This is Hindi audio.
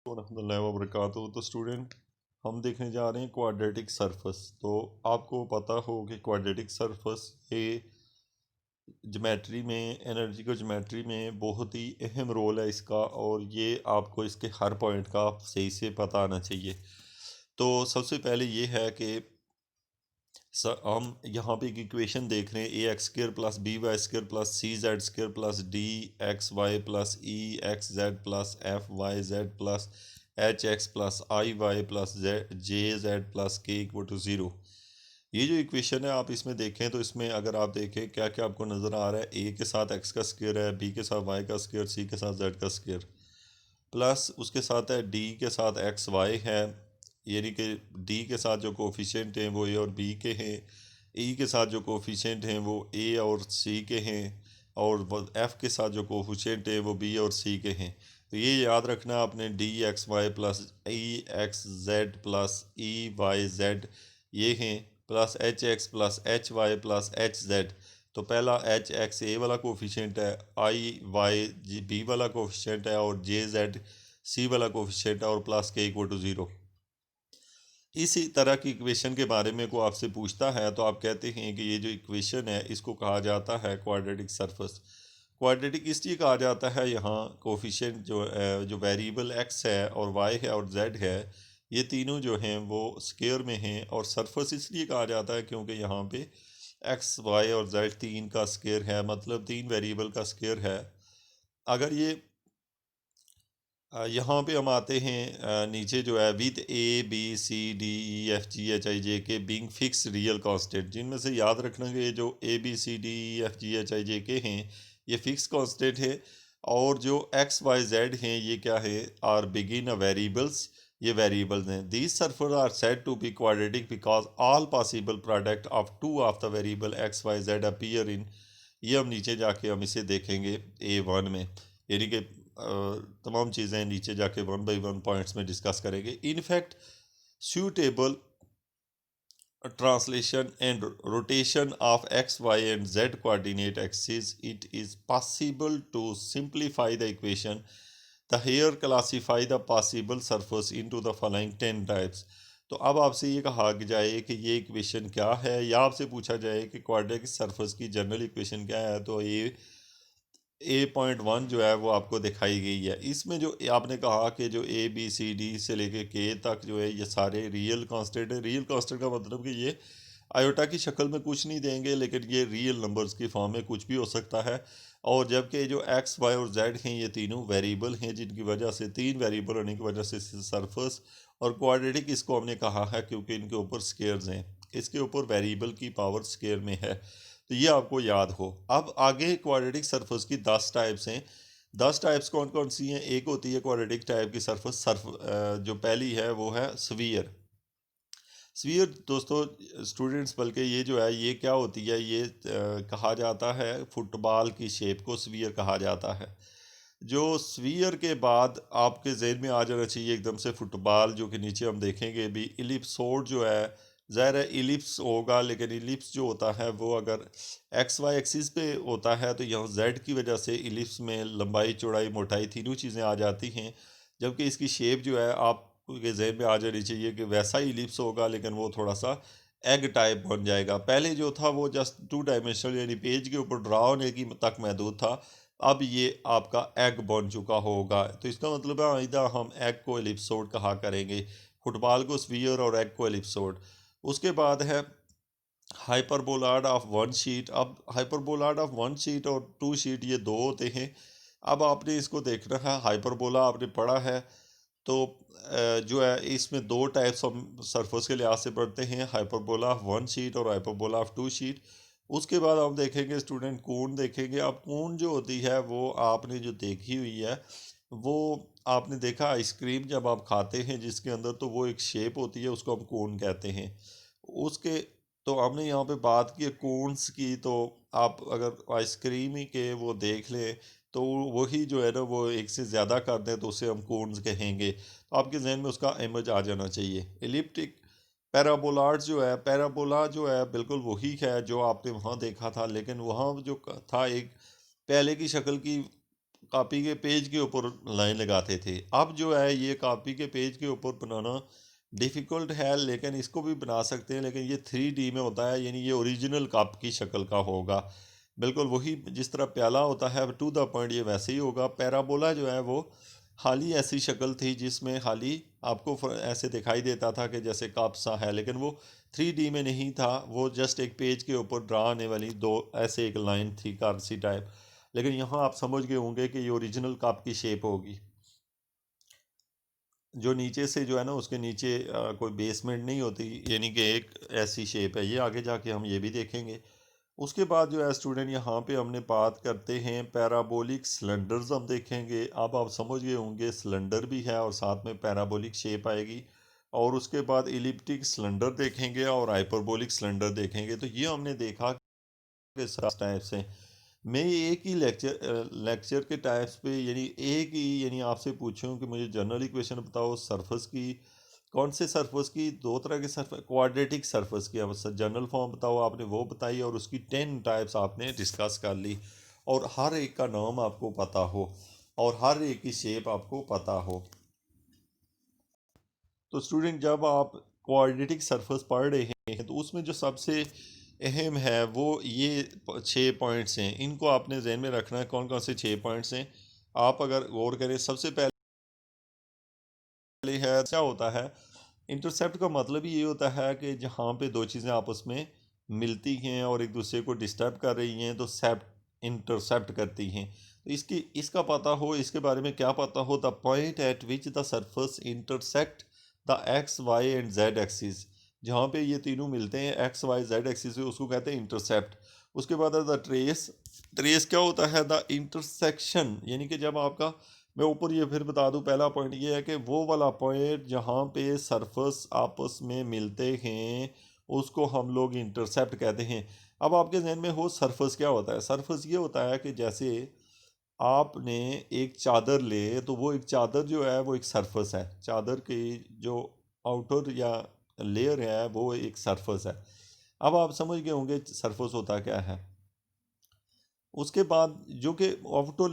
वरहमतुल्लाहि वबरकातुहू। तो स्टूडेंट, हम देखने जा रहे हैं क्वाड्रेटिक सरफेस। तो आपको पता हो कि क्वाड्रेटिक सरफेस ये ज्योमेट्री में, एनर्जी ज्योमेट्री में बहुत ही अहम रोल है इसका, और ये आपको इसके हर पॉइंट का सही से पता आना चाहिए। तो सबसे पहले ये है कि हम यहाँ पे एक इक्वेशन देख रहे हैं, A X square plus B Y square plus C Z square plus D X Y plus E X Z plus F Y Z plus H X plus I Y plus J Z plus K equal to zero. ये जो इक्वेशन है आप इसमें देखें तो इसमें अगर आप देखें क्या क्या आपको नज़र आ रहा है, ए के साथ एक्स का स्क्वायर है, बी के साथ वाई का स्क्वायर, सी के साथ जेड का स्क्वायर, प्लस उसके साथ है डी के साथ एक्स वाई है, यानी कि डी के साथ जो कोफिशिएंट हैं वो ए और बी के हैं, ई के साथ जो कोफिशिएंट हैं वो ए और सी के हैं, और एफ़ के साथ जो कोफिशिएंट हैं वो बी और सी के हैं। तो ये याद रखना आपने, D X Y plus E X Z plus E Y Z ये हैं, plus H X plus H Y plus H Z. तो पहला एच एक्स ए वाला कोफिशिएंट है, आई वाई जी बी वाला कोफिशिएंट है, और जे जेड सी वाला कोफिशिएंट है, और plus K equal to zero. इसी तरह की इक्वेशन के बारे में को आपसे पूछता है तो आप कहते हैं कि ये जो इक्वेशन है इसको कहा जाता है क्वाड्रेटिक सरफेस। क्वाड्रेटिक इसलिए कहा जाता है, यहाँ कोफिशिएंट जो वेरिएबल एक्स है और वाई है और जेड है, ये तीनों जो हैं वो स्क्वायर में हैं। और सरफेस इसलिए कहा जाता है क्योंकि यहाँ पे एक्स वाई और जेड तीन का स्क्वायर है, मतलब तीन वेरिएबल का स्क्वायर है। अगर ये यहाँ पे हम आते हैं, नीचे जो है with A B C D E F G H I J K being fix real constant, जिनमें से याद रखना कि जो A B C D E F G H I J K हैं ये फिक्स कांस्टेंट है, और जो एक्स वाई जेड हैं ये क्या है, आर बिगिन अ वेरिएबल्स, ये वेरिएबल्स हैं। These surface are said to be quadratic because all possible product of two of the variable x y z appear in, ये हम नीचे जाके हम इसे देखेंगे A1 में, यानी कि तमाम चीज़ें नीचे जाके वन बाई वन पॉइंट्स में डिस्कस करेंगे। In fact suitable translation and rotation of x, y and z coordinate axes, it is possible to simplify the equation. The here classify the possible surface into the following 10 types. तो अब आपसे ये कहा जाए कि ये इक्वेशन क्या है, या आपसे पूछा जाए कि क्वाड्रेटिक सरफेस की जनरल इक्वेशन क्या है, तो ये A.1 जो है वो आपको दिखाई गई है। इसमें जो आपने कहा कि जो ए बी सी डी से लेके के तक जो है ये सारे रियल कांस्टेंट है। रियल कांस्टेंट का मतलब कि ये आयोटा की शक्ल में कुछ नहीं देंगे, लेकिन ये रियल नंबर्स की फॉर्म में कुछ भी हो सकता है। और जबकि जो एक्स वाई और जेड हैं ये तीनों वेरिएबल हैं, जिनकी वजह से तीन वेरिएबल होने की वजह से सरफेस और क्वाड्रेटिक इसको हमने कहा है क्योंकि इनके ऊपर स्केयर्स हैं, इसके ऊपर वेरिएबल की पावर स्केयर में है। तो ये आपको याद हो। अब आगे क्वाड्रेटिक सरफेस की 10 टाइप्स हैं। 10 टाइप्स कौन कौन सी हैं? एक होती है क्वाड्रेटिक टाइप की सरफेस, जो पहली है वो है स्फीयर। स्फीयर दोस्तों स्टूडेंट्स, बल्कि ये जो है ये क्या होती है, ये कहा जाता है फुटबॉल की शेप को स्फीयर कहा जाता है। जो स्फीयर के बाद आपके जहन में आ जाना चाहिए एकदम से फुटबॉल, जो कि नीचे हम देखेंगे भी। इलिप्सोड जो है, ज़ाहिर है इलिप्स होगा, लेकिन इलिप्स जो होता है वो अगर एक्स वाई एक्सिस पे होता है तो यहाँ जेड की वजह से इलिप्स में लंबाई चौड़ाई मोटाई तीनों चीज़ें आ जाती हैं। जबकि इसकी शेप जो है आपके जहन में आ जानी चाहिए कि वैसा ही इलिप्स होगा, लेकिन वो थोड़ा सा एग टाइप बन जाएगा। पहले जो था वो जस्ट टू डायमेंशनल, यानी पेज के ऊपर ड्रा होने की तक महदूद था। अब ये आपका एग बन चुका होगा, तो इसका मतलब है आइंदा हम एग को एलिप्सोड कहा करेंगे, फुटबॉल को स्फीयर और एग को एलिप्सोड। उसके बाद है हाइपरबोलाड ऑफ वन शीट। अब हाइपरबोलाड ऑफ वन शीट और टू शीट ये दो होते हैं। अब आपने इसको देखना है, हाइपरबोला आपने पढ़ा है तो जो है इसमें दो टाइप्स हम सरफेस के लिहाज से पढ़ते हैं, हाइपरबोला ऑफ वन शीट और हाइपरबोला ऑफ टू शीट। उसके बाद हम देखेंगे स्टूडेंट कोण देखेंगे। अब कोण जो होती है वो आपने जो देखी हुई है, वो आपने देखा आइसक्रीम जब आप खाते हैं जिसके अंदर, तो वो एक शेप होती है, उसको हम कोण कहते हैं। उसके तो हमने यहाँ पे बात की कोन्स की, तो आप अगर आइसक्रीम ही के वो देख लें तो वही जो है ना वो एक से ज़्यादा कर दें तो उसे हम कोन्स कहेंगे। तो आपके जहन में उसका इमेज आ जाना चाहिए। एलिप्टिक पैराबोलार्ड जो है, पैराबोला जो है बिल्कुल वही है जो आपने वहाँ देखा था, लेकिन वहाँ जो था एक पहले की शक्ल की कॉपी के पेज के ऊपर लाइन लगाते थे। अब जो है ये कॉपी के पेज के ऊपर बनाना डिफ़िकल्ट है, लेकिन इसको भी बना सकते हैं, लेकिन ये 3D में होता है, यानी ये ओरिजिनल कप की शक्ल का होगा। बिल्कुल वही जिस तरह प्याला होता है टू द पॉइंट, ये वैसे ही होगा। पैराबोला जो है वो खाली ऐसी शक्ल थी जिसमें खाली आपको ऐसे दिखाई देता था कि जैसे कप सा है, लेकिन वो 3D में नहीं था, वो जस्ट एक पेज के ऊपर ड्रा आने वाली दो ऐसे एक लाइन थी कारसी टाइप। लेकिन यहाँ आप समझ गए होंगे कि ये ओरिजिनल कप की शेप होगी, जो नीचे से जो है ना उसके नीचे कोई बेसमेंट नहीं होती, यानी कि एक ऐसी शेप है ये। आगे जाके हम ये भी देखेंगे। उसके बाद जो है स्टूडेंट यहाँ पे हमने बात करते हैं पैराबोलिक सिलेंडर्स हम देखेंगे। अब आप समझ गए होंगे सिलेंडर भी है और साथ में पैराबोलिक शेप आएगी। और उसके बाद इलिप्टिक सिलेंडर देखेंगे और हाइपरबोलिक सिलेंडर देखेंगे। तो ये हमने देखा कि सात टाइप्स हैं। मैं एक ही लेक्चर के टाइप्स पे, यानी एक ही, यानी आपसे पूछूं कि मुझे जनरल इक्वेशन बताओ सरफेस की, कौन से सरफेस की, दो तरह के सरफेस, क्वाड्रेटिक सरफेस की अब जनरल फॉर्म बताओ, आपने वो बताई और उसकी 10 टाइप्स आपने डिस्कस कर ली, और हर एक का नाम आपको पता हो और हर एक की शेप आपको पता हो। तो स्टूडेंट जब आप क्वाड्रेटिक सरफेस पढ़ रहे हैं तो उसमें जो सबसे अहम है वो ये 6 पॉइंट्स हैं, इनको आपने जहन में रखना है। कौन कौन से 6 पॉइंट्स हैं आप अगर गौर करें। सबसे पहले है क्या होता है, इंटरसेप्ट का मतलब ही ये होता है कि जहाँ पे दो चीज़ें आपस में मिलती हैं और एक दूसरे को डिस्टर्ब कर रही हैं तो सेप्ट इंटरसेप्ट करती हैं। तो इसका पता हो, इसके बारे में क्या पता हो, the point at which the surface intersect the x y and z axis, जहाँ पे ये तीनों मिलते हैं एक्स वाई जेड एक्सिस से, उसको कहते हैं इंटरसेप्ट। उसके बाद है द ट्रेस। ट्रेस क्या होता है, द इंटरसेक्शन, यानी कि जब आपका, मैं ऊपर ये फिर बता दूं, पहला पॉइंट ये है कि वो वाला पॉइंट जहाँ पे सरफेस आपस में मिलते हैं उसको हम लोग इंटरसेप्ट कहते हैं। अब आपके जहन में हो सरफेस क्या होता है, सरफेस ये होता है कि जैसे आपने एक चादर ले, तो वो एक चादर जो है वो एक सरफेस है, चादर की जो आउटर या लेयर है वो एक सरफेस है। अब आप समझ गए होंगे सरफेस होता क्या है। उसके बाद जो कि आउटर